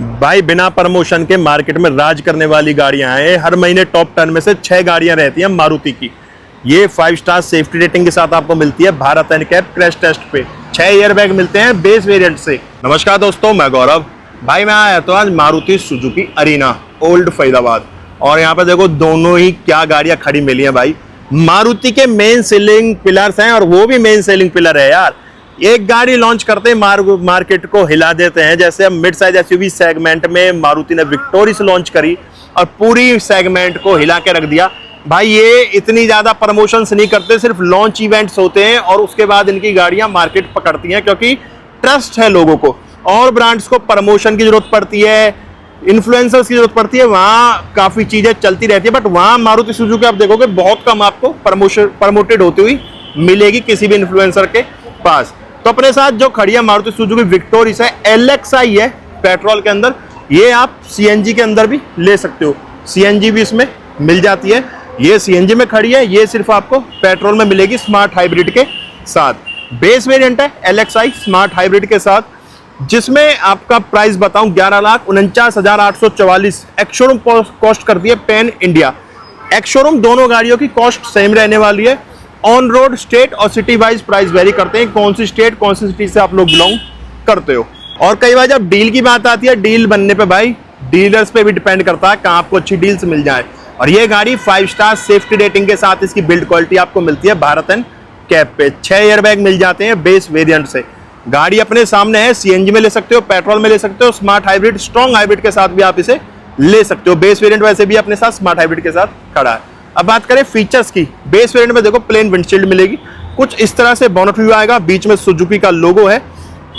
भाई बिना प्रमोशन के मार्केट में राज करने वाली गाड़ियां हैं। हर महीने टॉप 10 में से 6 गाड़ियां रहती हैं मारुति की। ये 5 स्टार सेफ्टी रेटिंग के साथ आपको मिलती है भारत एनकैप क्रैश टेस्ट पे। 6 एयरबैग मिलते हैं बेस वेरिएंट से। नमस्कार दोस्तों, मैं गौरव। भाई मैं आया तो आज Maruti Suzuki arena old Faridabad, और यहाँ पे देखो दोनों ही क्या गाड़ियां खड़ी मिली हैं भाई। मारुति के मेन सेलिंग पिलर्स हैं, और वो भी मेन सेलिंग पिलर है यार। एक गाड़ी लॉन्च करते मार्केट को हिला देते हैं। जैसे अब मिड साइज एसयूवी सेगमेंट में मारुति ने विक्टोरिस लॉन्च करी और पूरी सेगमेंट को हिला के रख दिया। भाई ये इतनी ज्यादा प्रमोशंस नहीं करते, सिर्फ लॉन्च इवेंट्स होते हैं और उसके बाद इनकी गाड़ियां मार्केट पकड़ती हैं, क्योंकि ट्रस्ट है लोगों को। और ब्रांड्स को प्रमोशन की जरूरत पड़ती है, इन्फ्लुएंसर्स की जरूरत पड़ती है, वहाँ काफी चीजें चलती रहती है। बट वहाँ मारुति सुजुकी आप देखोगे बहुत कम आपको प्रमोटेड होती हुई मिलेगी किसी भी इन्फ्लुएंसर के पास। तो अपने साथ जो खड़ी है मारुति सुजुकी विक्टोरिस है, LXi है पेट्रोल के अंदर। ये आप CNG के अंदर भी ले सकते हो, CNG भी इसमें मिल जाती है। ये CNG में खड़ी है, ये सिर्फ आपको पेट्रोल में मिलेगी स्मार्ट हाइब्रिड के साथ। बेस वेरिएंट है LXi स्मार्ट हाइब्रिड के साथ, जिसमें आपका प्राइस बताऊं 11,49,844 एक्स-शोरूम कॉस्ट करती है पैन इंडिया। एक्स-शोरूम दोनों गाड़ियों की कॉस्ट सेम रहने वाली है। ऑन रोड स्टेट और सिटी वाइज प्राइस वेरी करते हैं, कौन सी स्टेट कौन सी सिटी से आप लोग बिलोंग करते हो। और कई बार जब डील की बात आती है, डील बनने पे भाई डीलर्स पे भी डिपेंड करता है कहाँ आपको अच्छी डील्स मिल जाए। और ये गाड़ी 5 स्टार सेफ्टी रेटिंग के साथ इसकी बिल्ड क्वालिटी आपको मिलती है भारत एनकैप पे। 6 एयरबैग मिल जाते हैं बेस वेरिएंट से। गाड़ी अपने सामने है, CNG में ले सकते हो, पेट्रोल में ले सकते हो, स्मार्ट हाइब्रिड स्ट्रॉन्ग हाइब्रिड के साथ भी आप इसे ले सकते हो। बेस वेरिएंट वैसे भी अपने साथ स्मार्ट हाइब्रिड के साथ खड़ा है। अब बात करें फीचर्स की, बेस वेरिएंट में देखो प्लेन विंडशील्ड मिलेगी, कुछ इस तरह से बोनट व्यू आएगा, बीच में सुजुकी का लोगो है,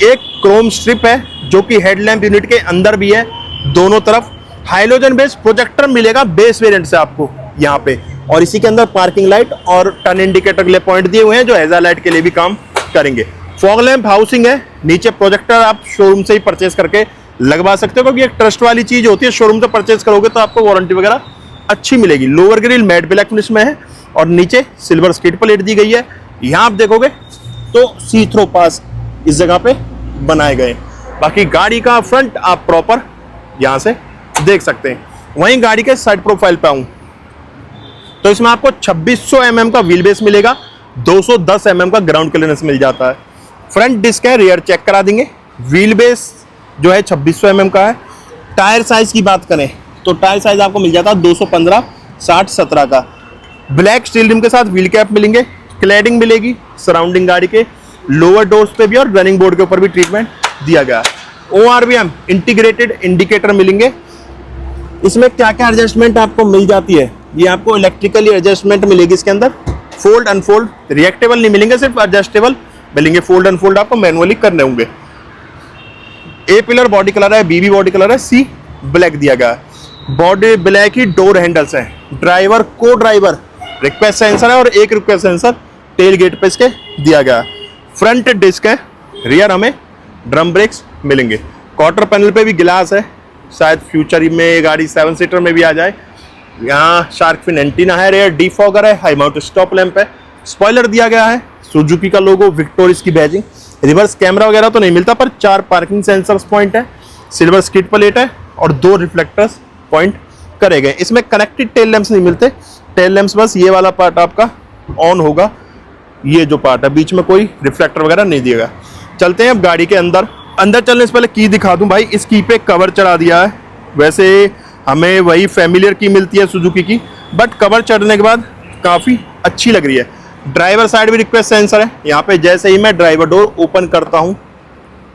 एक क्रोम स्ट्रिप है जो कि हेडलैम्प यूनिट के अंदर भी है, दोनों तरफ हाइलोजन बेस्ड प्रोजेक्टर मिलेगा बेस वेरिएंट से आपको यहाँ पे। और इसी के अंदर पार्किंग लाइट और टर्न इंडिकेटर के लिए पॉइंट दिए हुए हैं जो हैजार्ड लाइट के लिए भी काम करेंगे। फॉग लैंप हाउसिंग है, नीचे प्रोजेक्टर आप शोरूम से ही परचेज करके लगवा सकते हो, क्योंकि एक ट्रस्ट वाली चीज होती है। शोरूम से परचेज करोगे तो आपको वारंटी वगैरह अच्छी मिलेगी। Lower grill matte black finish में है और नीचे सिल्वर स्किड प्लेट दी गई है। यहाँ आप देखोगे तो सी थ्रो पास इस जगह पे बनाए गए। बाकी गाड़ी का फ्रंट आप प्रॉपर यहाँ से देख सकते हैं। वहीं गाड़ी के साइड प्रोफाइल पे आऊं तो इसमें आपको 2600 mm का व्हील बेस मिलेगा, 210 mm का ग्राउंड क्लियरेंस मिल जाता है। फ्रंट डिस्क है, रियर चेक करा देंगे। व्हील बेस जो है 2600 mm का है। टायर साइज की बात करें तो टायर साइज आपको मिल जाता है 215/60/17 का। ब्लैक स्टील रिम के साथ व्हील कैप मिलेंगे, क्लैडिंग मिलेगी सराउंडिंग गाड़ी के लोअर डोर्स पे भी, और रनिंग बोर्ड के ऊपर भी ट्रीटमेंट दिया गया है। ORVM इंटीग्रेटेड इंडिकेटर मिलेंगे। इसमें क्या क्या एडजस्टमेंट आपको मिल जाती है, ये आपको इलेक्ट्रिकली एडजस्टमेंट मिलेगी इसके अंदर। फोल्ड अनफोल्ड रिएक्टेबल नहीं मिलेंगे, सिर्फ एडजस्टेबल मिलेंगे। फोल्ड अनफोल्ड आपको मैनुअली करने होंगे। A पिलर बॉडी कलर है, BB बॉडी कलर है, C ब्लैक दिया गया है। बॉडी ब्लैक ही डोर हैंडल्स हैं। ड्राइवर को ड्राइवर रिक्वेस्ट सेंसर है और एक रिक्वेस्ट सेंसर टेल गेट पे इसके दिया गया है। फ्रंट डिस्क है, रियर हमें ड्रम ब्रेक्स मिलेंगे। क्वार्टर पैनल पे भी गिलास है, शायद फ्यूचर में गाड़ी 7 सीटर में भी आ जाए। यहाँ शार्क फिन एंटीना है, रेयर डिफॉगर है, हाई माउंट स्टॉप लैंप है, स्पॉइलर दिया गया है, सुजुकी का लोगो, विक्टोरिस की बैजिंग। रिवर्स कैमरा वगैरह तो नहीं मिलता, पर 4 पार्किंग सेंसर्स पॉइंट है, सिल्वर स्किड प्लेट है और 2 रिफ्लेक्टर्स पॉइंट करे गए। इसमें कनेक्टेड टेल लैंप्स नहीं मिलते, टेल लैंप्स बस ये वाला पार्ट आपका ऑन होगा, ये जो पार्ट है, बीच में कोई रिफ्लेक्टर वगैरह नहीं दिएगा। चलते हैं अब गाड़ी के अंदर। अंदर चलने से पहले की दिखा दूं भाई, इस की पे कवर चढ़ा दिया है। वैसे हमें वही फैमिलियर की मिलती है सुजुकी की, बट कवर चढ़ने के बाद काफ़ी अच्छी लग रही है। ड्राइवर साइड भी रिक्वेस्ट सेंसर है यहाँ पे। जैसे ही मैं ड्राइवर डोर ओपन करता हूँ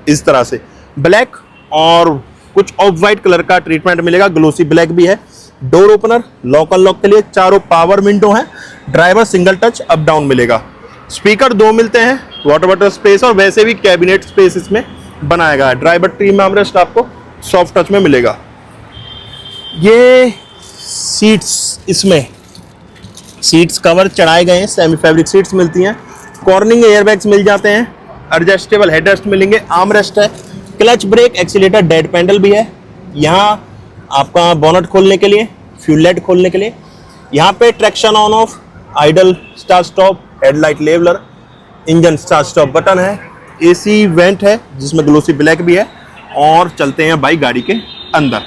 इस तरह से ब्लैक और कुछ ऑफ वाइट कलर का ट्रीटमेंट मिलेगा, ग्लोसी ब्लैक भी है। डोर ओपनर, लॉक अनलॉक के लिए चारों पावर विंडो हैं। Driver single touch up down मिलेगा। स्पीकर 2 मिलते हैं, वाटर स्पेस और वैसे भी कैबिनेट स्पेस इसमें बनाया गया है। ड्राइवर ट्रिम आर्मरेस्ट आपको सॉफ्ट टच में मिलेगा। ये सीट्स, इसमें सीट्स कवर चढ़ाए गए हैं, सेमी फैब्रिक सीट्स मिलती हैं। कॉर्निंग एयरबैग्स मिल जाते हैं, एडजस्टेबल हेडरेस्ट मिलेंगे, आर्मरेस्ट है, clutch brake accelerator dead pedal भी है। यहाँ आपका बोनट खोलने के लिए, फ्यूल लाइट खोलने के लिए, यहाँ पे traction on off, idol start stop, headlight leveller, engine start stop button है, AC वेंट है जिसमें ग्लोसी ब्लैक भी है। और चलते हैं भाई गाड़ी के अंदर।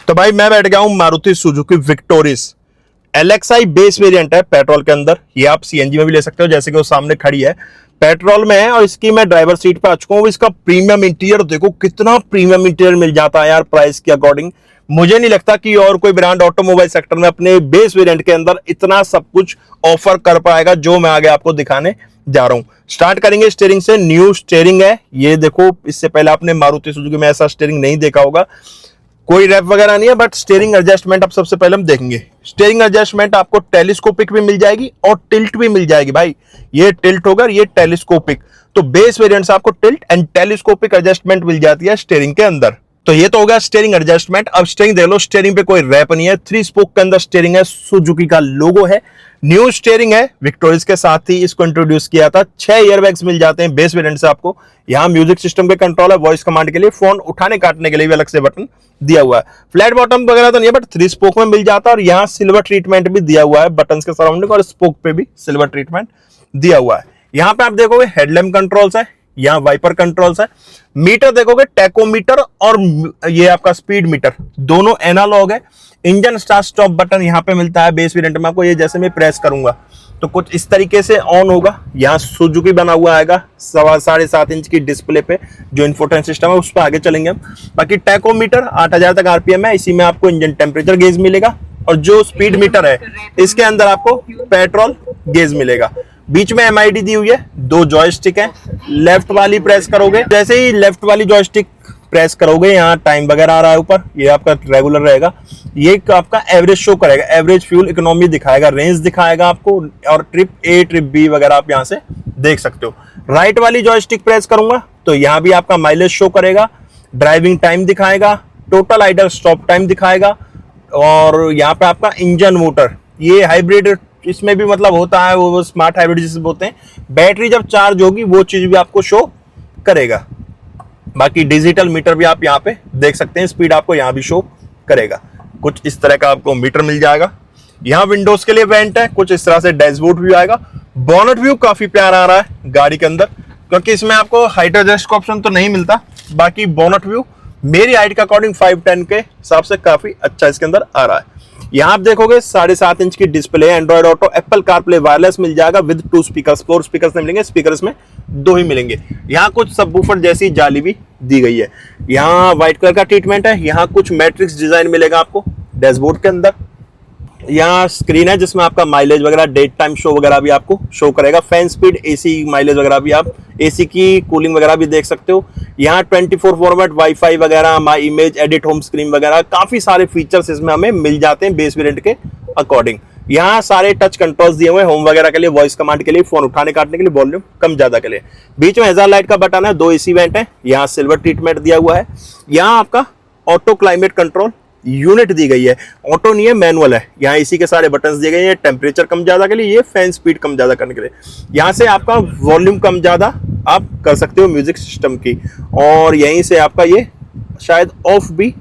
तो भाई मैं बैठ गया हूं Maruti Suzuki Victoris LXI base variant है पेट्रोल के अंदर। ये आप CNG में भी ले सकते हो, जैसे कि वो सामने खड़ी है पेट्रोल में है, और इसकी मैं ड्राइवर सीट पे आ चुका हूं। इसका प्रीमियम इंटीरियर देखो, कितना प्रीमियम इंटीरियर मिल जाता है यार प्राइस के अकॉर्डिंग। मुझे नहीं लगता कि और कोई ब्रांड ऑटोमोबाइल सेक्टर में अपने बेस वेरिएंट के अंदर इतना सब कुछ ऑफर कर पाएगा, जो मैं आगे आपको दिखाने जा रहा हूं। स्टार्ट करेंगे स्टीयरिंग से। न्यू स्टीयरिंग है ये देखो, इससे पहले आपने मारुति सुजुकी में ऐसा स्टीयरिंग नहीं देखा होगा। कोई रैप वगैरह नहीं है, बट स्टीयरिंग एडजस्टमेंट अब सबसे पहले हम देखेंगे। स्टीयरिंग एडजस्टमेंट आपको टेलीस्कोपिक भी मिल जाएगी और टिल्ट भी मिल जाएगी भाई। ये टिल्ट होगा, ये टेलीस्कोपिक। तो बेस वेरिएंट से आपको टिल्ट एंड टेलीस्कोपिक एडजस्टमेंट मिल जाती है स्टीयरिंग के अंदर। तो ये तो हो गया स्टीयरिंग एडजस्टमेंट। अब स्टीयरिंग देख लो, स्टीयरिंग पे कोई रैप नहीं है, 3 स्पोक के अंदर स्टीयरिंग है, सुजुकी का लोगो है, न्यू स्टीयरिंग है। विक्टोरिस के साथ ही इसको इंट्रोड्यूस किया था। 6 एयरबैग्स मिल जाते हैं बेस वेरिएंट से आपको। यहाँ म्यूजिक सिस्टम के कंट्रोल है, वॉइस कमांड के लिए, फोन उठाने काटने के लिए भी अलग से बटन दिया हुआ है। फ्लैट बॉटम वगैरह तो नहीं है, बट 3 स्पोक में मिल जाता है। और यहाँ सिल्वर ट्रीटमेंट भी दिया हुआ है बटन के सराउंडिंग, और स्पोक पे भी सिल्वर ट्रीटमेंट दिया हुआ है। यहाँ पे आप देखोगे हेडलैम्प कंट्रोल्स है, यहाँ वाइपर कंट्रोल्स है। मीटर देखोगे टैकोमीटर और ये आपका स्पीड मीटर दोनों एनालॉग है। इंजन स्टार्ट स्टॉप बटन यहाँ पे मिलता है बेस वेरिएंट में आपको। ये जैसे मैं प्रेस करूंगा तो कुछ इस तरीके से ऑन होगा। यहाँ सुजुकी बना हुआ आएगा 7.5 इंच की डिस्प्ले पे, जो इन्फोटेन सिस्टम है उस पर आगे चलेंगे हम। बाकी टैकोमीटर 8000 तक RPM है, इसी में आपको इंजन टेम्परेचर गेज मिलेगा। और जो स्पीड मीटर है इसके अंदर आपको पेट्रोल गेज मिलेगा। बीच में MID दी हुई है, 2 जॉयस्टिक है। लेफ्ट वाली प्रेस करोगे, जैसे ही लेफ्ट वाली जॉयस्टिक प्रेस करोगे यहाँ टाइम वगैरह आ रहा है ऊपर, ये आपका रेगुलर रहेगा। ये आपका एवरेज शो करेगा, एवरेज फ्यूल इकोनॉमी दिखाएगा, रेंज दिखाएगा आपको, और ट्रिप A ट्रिप B वगैरह आप यहाँ से देख सकते हो। राइट वाली जॉयस्टिक प्रेस करूंगा तो यहाँ भी आपका माइलेज शो करेगा, ड्राइविंग टाइम दिखाएगा, टोटल आइडल स्टॉप टाइम दिखाएगा। और यहाँ पे आपका इंजन मोटर, ये हाइब्रिड इसमें भी मतलब होता है, वो स्मार्ट हाइब्रिड जिसे बोलते हैं। बैटरी जब चार्ज होगी वो चीज भी आपको शो करेगा। बाकी डिजिटल मीटर भी आप यहाँ पे देख सकते हैं, स्पीड आपको यहाँ भी शो करेगा। कुछ इस तरह का आपको मीटर मिल जाएगा। यहाँ विंडोज के लिए वेंट है, कुछ इस तरह से डैशबोर्ड व्यू आएगा। बोनट व्यू काफी प्यारा आ रहा है गाड़ी के अंदर, क्योंकि इसमें आपको हाइट एडजस्ट का ऑप्शन तो नहीं मिलता। बाकी बोनट व्यू मेरी हाइट के अकॉर्डिंग 5'10" के हिसाब से काफी अच्छा इसके अंदर आ रहा है। यहाँ आप देखोगे 7.5 इंच की display, Android Auto, Apple CarPlay wireless मिल जाएगा विद 2 स्पीकर्स। 4 स्पीकर्स नहीं मिलेंगे, स्पीकर इसमें 2 ही मिलेंगे। यहाँ कुछ सबवूफर जैसी जाली भी दी गई है। यहाँ व्हाइट कलर का ट्रीटमेंट है। यहाँ कुछ मैट्रिक्स डिजाइन मिलेगा आपको डैशबोर्ड के अंदर। यहाँ स्क्रीन है जिसमें आपका माइलेज वगैरह, डेट टाइम शो वगैरह भी आपको शो करेगा। फैन स्पीड, AC माइलेज वगैरह भी, आप AC की कूलिंग वगैरह भी देख सकते हो। यहाँ 24 फॉर्मेट वाईफाई वगैरह, my image, edit home screen वगैरह, काफी सारे फीचर्स इसमें हमें मिल जाते हैं बेस वेरिएंट के अकॉर्डिंग। यहाँ सारे टच कंट्रोल्स दिए हुए हैं, होम वगैरह के लिए, वॉइस कमांड के लिए, फोन उठाने काटने के लिए, वॉल्यूम कम ज्यादा के लिए। बीच में हैजार्ड लाइट का बटन है, 2 AC वेंट है। यहाँ सिल्वर ट्रीटमेंट दिया हुआ है। यहाँ आपका ऑटो क्लाइमेट कंट्रोल यूनिट दी गई है, ऑटो नहीं है, मैनुअल है। यहाँ इसी के सारे बटन्स दिए गए हैं, टेम्परेचर कम ज्यादा के लिए, ये फैन स्पीड कम ज्यादा करने के लिए। यहाँ से आपका वॉल्यूम कम ज्यादा आप कर सकते हो म्यूजिक सिस्टम की, और यहीं से आपका ये शायद ऑफ भी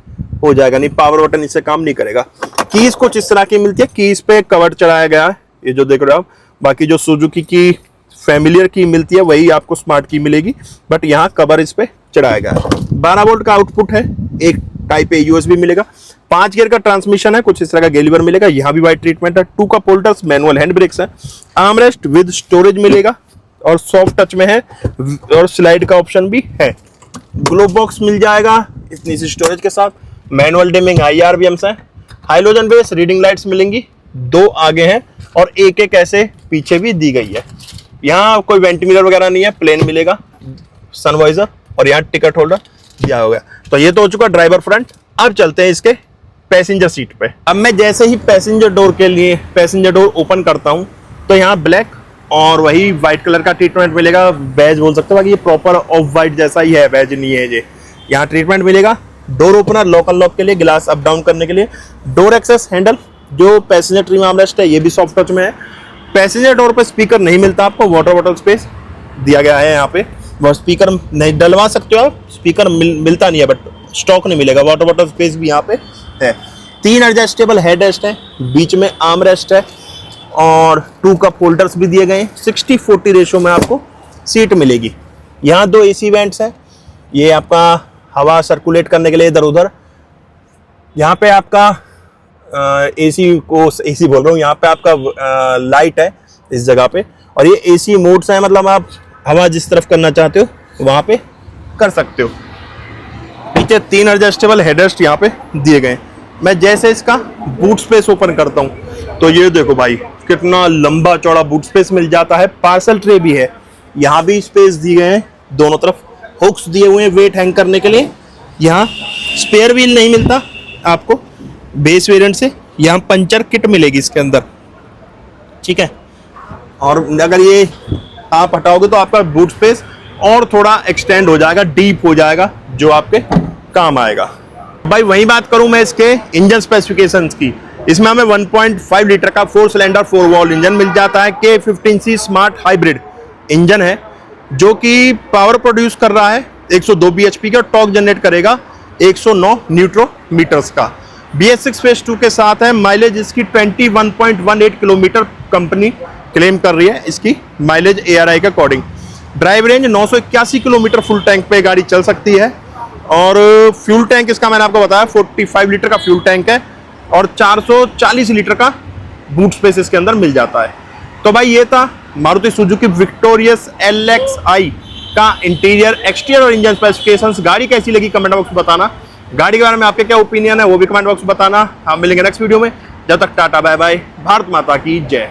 हो जाएगा, नहीं पावर बटन इससे काम नहीं करेगा। कीज कुछ इस तरह की मिलती है, कीज पे कवर चढ़ाया गया है, ये जो देख रहे हो आप। बाकी जो सुजुकी की फैमिलियर की मिलती है वही आपको स्मार्ट की मिलेगी, बट यहाँ कवर इस पे चढ़ाया गया है। 12 वोल्ट का आउटपुट है, एक टाइप A USB मिलेगा। 5 गियर का ट्रांसमिशन है, कुछ इस तरह का गेलीवर मिलेगा। यहाँ भी वाइट ट्रीटमेंट है। 2 cup holders, manual hand brakes है। आर्मरेस्ट विद स्टोरेज मिलेगा और सॉफ्ट टच में है, और स्लाइड का ऑप्शन भी है। ग्लोब बॉक्स मिल जाएगा इतनी सी स्टोरेज के साथ। मैनुअल डिमिंग IRBMs है। हाइलोजन बेस रीडिंग लाइट्स मिलेंगी, 2 आगे हैं और एक ऐसे पीछे भी दी गई है। यहाँ कोई वेंट मिरर वगैरह नहीं है, प्लेन मिलेगा सनवाइजर, और यहाँ टिकट होल्डर दिया हो गया। तो ये तो हो चुका ड्राइवर फ्रंट। अब चलते हैं इसके पैसेंजर सीट पे। अब मैं जैसे ही पैसेंजर डोर के लिए पैसेंजर डोर ओपन करता हूँ तो यहाँ ब्लैक और वही व्हाइट कलर का ट्रीटमेंट मिलेगा, बैज बोल सकते हो। बाकी ये प्रॉपर ऑफ व्हाइट जैसा ही है, बैज नहीं है ये। यहाँ ट्रीटमेंट मिलेगा। डोर ओपनर लॉक अनलॉक के लिए, गिलास अप डाउन करने के लिए। डोर एक्सेस हैंडल, जो पैसेंजर ट्रिम आर्मरेस्ट है ये भी सॉफ्ट टच में है। पैसेंजर डोर पे स्पीकर नहीं मिलता आपको, वाटर बॉटल स्पेस दिया गया है। यहाँ पे वो स्पीकर नहीं डलवा सकते हो आप, स्पीकर मिलता नहीं है, बट स्टॉक नहीं मिलेगा। वाटर बॉटल स्पेस भी यहाँ पे है। 3 एडजस्टेबल हेड रेस्ट है, बीच में आर्म रेस्ट है, और 2 कप होल्डर्स भी दिए गए हैं। 60-40 रेशो में आपको सीट मिलेगी। यहाँ 2 AC वेंट्स हैं, ये आपका हवा सर्कुलेट करने के लिए इधर उधर। यहाँ पे आपका एसी बोल रहा हूँ, यहाँ पे आपका लाइट है इस जगह पे, और ये एसी मोड्स है, मतलब आप हवा जिस तरफ करना चाहते हो वहाँ पे कर सकते हो। नीचे 3 एडजस्टेबल हेडरेस्ट यहाँ पे दिए गए। मैं जैसे इसका बूट स्पेस ओपन करता हूँ तो ये देखो भाई कितना लंबा चौड़ा बूट स्पेस मिल जाता है। पार्सल ट्रे भी है, यहाँ भी स्पेस दिए गए हैं, दोनों तरफ हुक्स दिए हुए हैं वेट हैंग करने के लिए। यहाँ स्पेयर व्हील नहीं मिलता आपको बेस वेरिएंट से, यहाँ पंचर किट मिलेगी इसके अंदर, ठीक है। और अगर ये आप हटाओगे तो आपका बूट स्पेस और थोड़ा एक्सटेंड हो जाएगा, डीप हो जाएगा, जो आपके काम आएगा। भाई वही बात करूं मैं इसके इंजन स्पेसिफिकेशंस की, इसमें हमें 1.5 लीटर का 4 सिलेंडर 4 वॉल्व इंजन मिल जाता है। K15C स्मार्ट हाइब्रिड इंजन है जो कि पावर प्रोड्यूस कर रहा है 102 bhp का, और टॉर्क जनरेट करेगा 109 न्यूट्रन मीटर्स का। BS6 फेज 2 के साथ है। माइलेज इसकी 21.18 किलोमीटर कंपनी क्लेम कर रही है इसकी माइलेज ARI के according. Drive range 981 kilometre full tank पे गाड़ी चल सकती है। और फ्यूल टैंक इसका मैंने आपको बताया 45 लीटर का फ्यूल टैंक है, और 440 लीटर का बूट स्पेस इसके अंदर मिल जाता है। तो भाई ये था मारुति सुजुकी विक्टोरियस LXi का इंटीरियर, एक्सटीरियर और इंजन स्पेसिफिकेशंस। गाड़ी कैसी लगी कमेंट बॉक्स में बताना, गाड़ी के बारे में आपके क्या ओपिनियन है वो भी कमेंट बॉक्स में बताना। हम मिलेंगे नेक्स्ट वीडियो में, जब तक टाटा बाय बाय, भारत माता की जय।